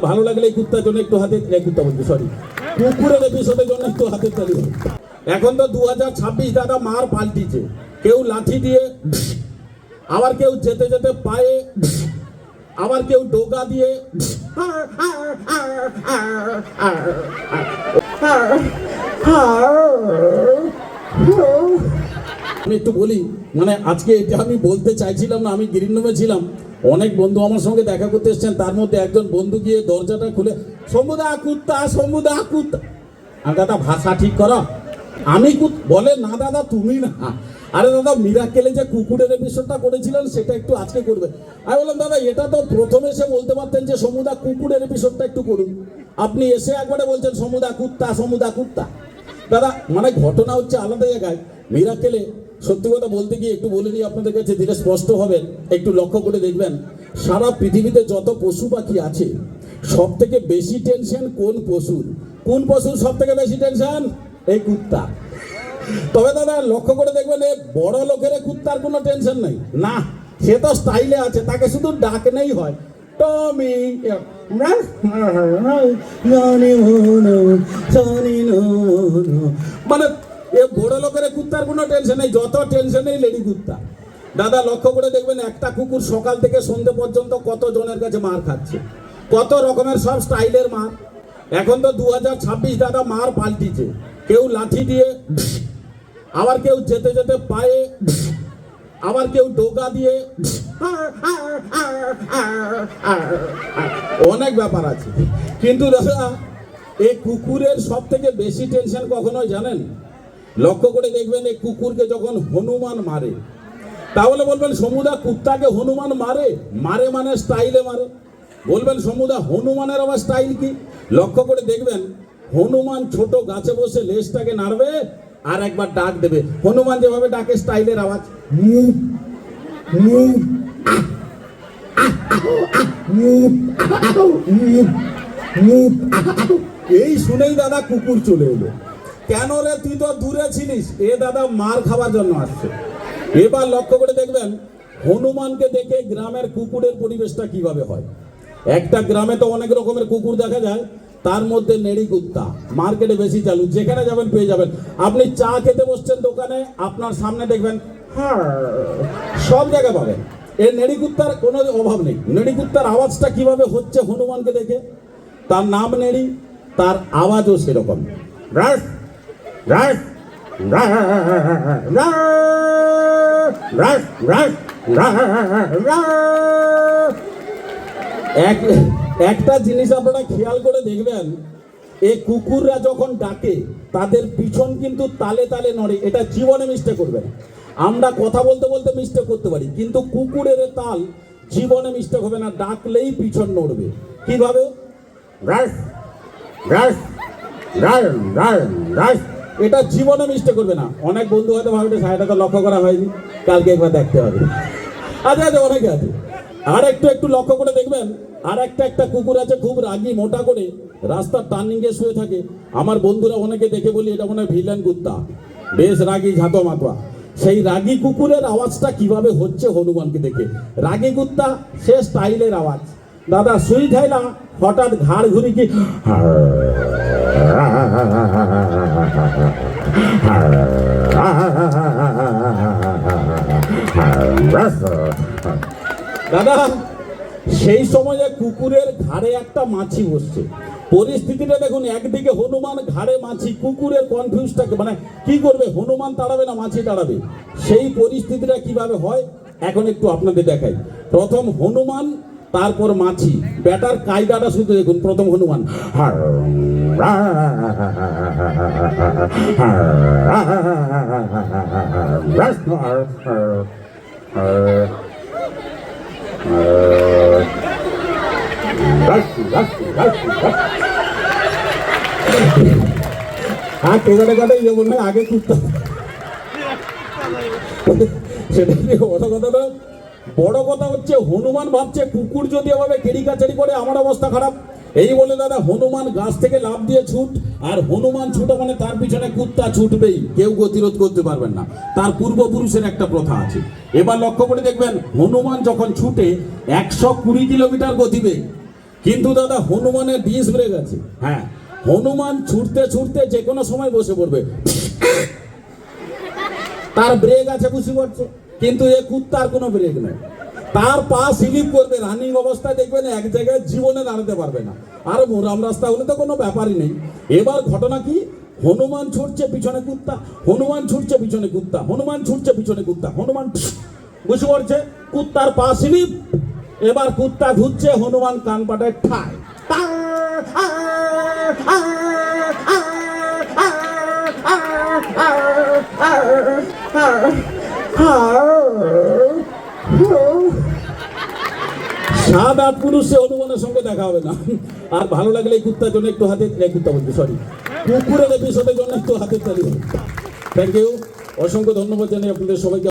ভালো লাগলে এই কুত্তার জন্য একটু হাতে কুত্তা বলছি সরি কুকুরের এপিসোডের জন্য একটু হাতের তালি। এখন তো 2026 দাদা মার পাল্টিছে, কেউ লাঠি দিয়ে, আবার কেউ যেতে যেতে পায়ে, আবার কেউ ডোকা দিয়ে। আমি একটু বলি, মানে আজকে এটা আমি বলতে চাইছিলাম না, আমি গ্রিন রুমে ছিলাম, অনেক বন্ধু আমার সঙ্গে দেখা করতে এসছেন, তার মধ্যে একজন বন্ধু গিয়ে দরজাটা খুলে সমুদা কুত্তা সমুদা কুত্তা। আর দাদা ভাষা ঠিক করো, আমি বলে না দাদা তুমি না, আরে দাদা মিরাকেলে যে কুকুরের এপিসোডটা করেছিলেন সেটা একটু আজকে করবে। আমি বললাম দাদা এটা তো প্রথমে এসে বলতে পারতেন যে সমুদা কুকুরের এপিসোডটা একটু করুন, আপনি এসে একবারে বলছেন সমুদা কুত্তা সমুদা কুত্তা। দাদা মানে ঘটনা হচ্ছে আলাদা জায়গায়। মিরাকেলে সত্যি কথা বলতে গিয়ে একটু বলে নিই আপনাদের কাছে, ধীরে স্পষ্ট হবেন, একটু লক্ষ্য করে দেখবেন, সারা পৃথিবীতে যত পশু পাখি আছে সব থেকে বেশি টেনশন কোন পশুর? কোন পশুর সব থেকে বেশি টেনশন? এই কুত্তা। তবে দাদা লক্ষ্য করে দেখবেন এই বড় লোকের কুত্তার কোনো টেনশন নাই না, সে তো স্টাইলে আছে, তাকে শুধু ডাকনেই হয় টমি। মানে এ বড় লোকের কুত্তার কোনো টেনশন নেই, যত টেনশন নেই লেডি কুত্তা। দাদা লক্ষ্য করে দেখবেন একটা কুকুর সকাল থেকে সন্ধ্যে পর্যন্ত কত জনের কাছে মার খাচ্ছে, কত রকমের সব স্টাইলের মার। এখন তো 2026 দাদা মার পাল্টিছে, কেউ লাঠি দিয়ে, আবার কেউ যেতে যেতে পায়ে, আবার কেউ ডোকা দিয়ে, অনেক ব্যাপার আছে। কিন্তু দাদা এই কুকুরের সব থেকে বেশি টেনশন কখনো জানেন? লক্ষ্য করে দেখবেন এই কুকুরকে যখন হনুমান মারে, তাহলে বলবেন সমুদা কুত্তাকে হনুমান মারে? মারে মানে স্টাইলে মারে। বলবেন সমুদা হনুমানের আবার স্টাইল কি? লক্ষ্য করে দেখবেন হনুমান ছোট গাছে বসে লেজটাকে নাড়বে আর একবার ডাক দেবে, হনুমান যেভাবে ডাকে স্টাইলের আওয়াজ, মুভ মুভ মুভ। এই শুনেই দাদা কুকুর চলে এলো। কেন রে তুই তো দূরে ছিলিস? এ দাদা মার খাওয়ার জন্য আসছে। এবার লক্ষ্য করে দেখবেন হনুমানকে দেখে গ্রামের কুকুরের পরিবেশটা কিভাবে হয়। একটা গ্রামে তো অনেক রকমের কুকুর দেখা যায়, তার মধ্যে নেড়ি কুত্তা মার্কেটে বেশি চালু, যেখানে যাবেন পেয়ে যাবেন। আপনি চা খেতে বসছেন দোকানে, আপনার সামনে দেখবেন সব জায়গায় পাবেন। এই নেড়ি কুত্তার কোনো অভাব নেই। নেড়ি কুত্তার আওয়াজটা কিভাবে হচ্ছে হনুমানকে দেখে? তার নাম নেড়ি, তার আওয়াজও সেরকম। একটা জিনিস আপনারা খেয়াল করে দেখবেন, এই কুকুররা যখন ডাকে তাদের পিছন কিন্তু তালে তালে নড়ে। এটা জীবনে মিস্টেক করবে না। আমরা কথা বলতে বলতে মিস্টেক করতে পারি, কিন্তু কুকুরের তাল জীবনে মিস্টেক হবে না, ডাকলেই পিছন নড়বে। কিভাবে? এটা জীবনে মিস্টেক করবে না। অনেক বন্ধু হয়তো ভাববে সাইডটা তো লক্ষ্য করা হয়নি, কালকে একবার দেখতে হবে। আচ্ছা আচ্ছা অনেকে আছে। আর একটু লক্ষ্য করে দেখবেন, আর একটা কুকুর আছে খুব রাগী, মোটা করে রাস্তার টার্নিংয়ে শুয়ে থাকে। আমার বন্ধুরা অনেকে দেখে বলি এটা মনে হয় ভিলেন কুত্তা, বেশ রাগী ঝাঁতো মাতোয়া। সেই রাগী কুকুরের আওয়াজটা কিভাবে হচ্ছে হনুমানকে দেখে? রাগী কুত্তা সে স্টাইলের আওয়াজ। দাদা শুই থাইলা হঠাৎ ঘাড় ঘুরি কি দাদা, সেই সময়ে কুকুরের ঘাড়ে একটা মাছি বসছে। পরিস্থিতিটা দেখুন, একদিকে হনুমান, ঘাড়ে মাছি, কুকুরের কনফিউজটাকে মানে কি করবে? হনুমান তাড়াবে না মাছি তাড়াবে? সেই পরিস্থিতিটা কিভাবে হয় এখন একটু আপনাদের দেখাই। প্রথম হনুমান, তারপর মাছি। ব্যাটার কায়দাটা শুধু দেখুন। প্রথম হনুমান, আগে কুত্তা, সেটা বড় কথা না। বড় কথা হচ্ছে হনুমান ভাবছে কুকুর যদি এভাবে কেড়িকাচারি করে আমার অবস্থা খারাপ। এই বলে দাদা হনুমান গাছ থেকে লাফ দিয়ে ছুট, আর হনুমান ছুটো মানে তার পিছনে কুত্তা ছুটবেই, কেউ গতিরোধ করতে পারবেন না। তার পূর্বপুরুষের একটা প্রথা আছে। এবার লক্ষ্য করে দেখবেন হনুমান যখন ছুটে 120 কিলোমিটার গতিবেগ, কিন্তু দাদা হনুমানের ডিস ব্রেক আছে। হ্যাঁ, হনুমান ছুটতে ছুটতে যে কোনো সময় বসে পড়বে, তার ব্রেক আছে বুঝতে পারছো, কিন্তু এ কুত্তার কোনো ব্রেক নেই। তার পা স্লিপ করবে, রানিং অবস্থায় দেখবেন এক জায়গায় জীবনে দাঁড়াতে পারবে না। আর মোরাম রাস্তা হলে তো কোনো ব্যাপারই নেই। এবার ঘটনা কি, হনুমান ছুটছে পিছনে কুত্তা, হনুমান ছুটছে পিছনে কুত্তা, হনুমান ছুটছে পিছনে কুত্তা, হনুমান বুঝতে পারছে, কুত্তার পা স্লিপ। এবার কুত্তা ঘুরছে, হনুমান কান পাটায় ঠায়। সাত আট পুরুষে হনুমানের সঙ্গে দেখা হবে না। আর ভালো লাগলে এই কুত্তার জন্য একটু হাতে, এই কুত্তা বলছি সরি, কুকুরের এপিসোডের জন্য একটু হাতের তালি। থ্যাংক ইউ, অসংখ্য ধন্যবাদ জানাই আপনাদের সবাইকে।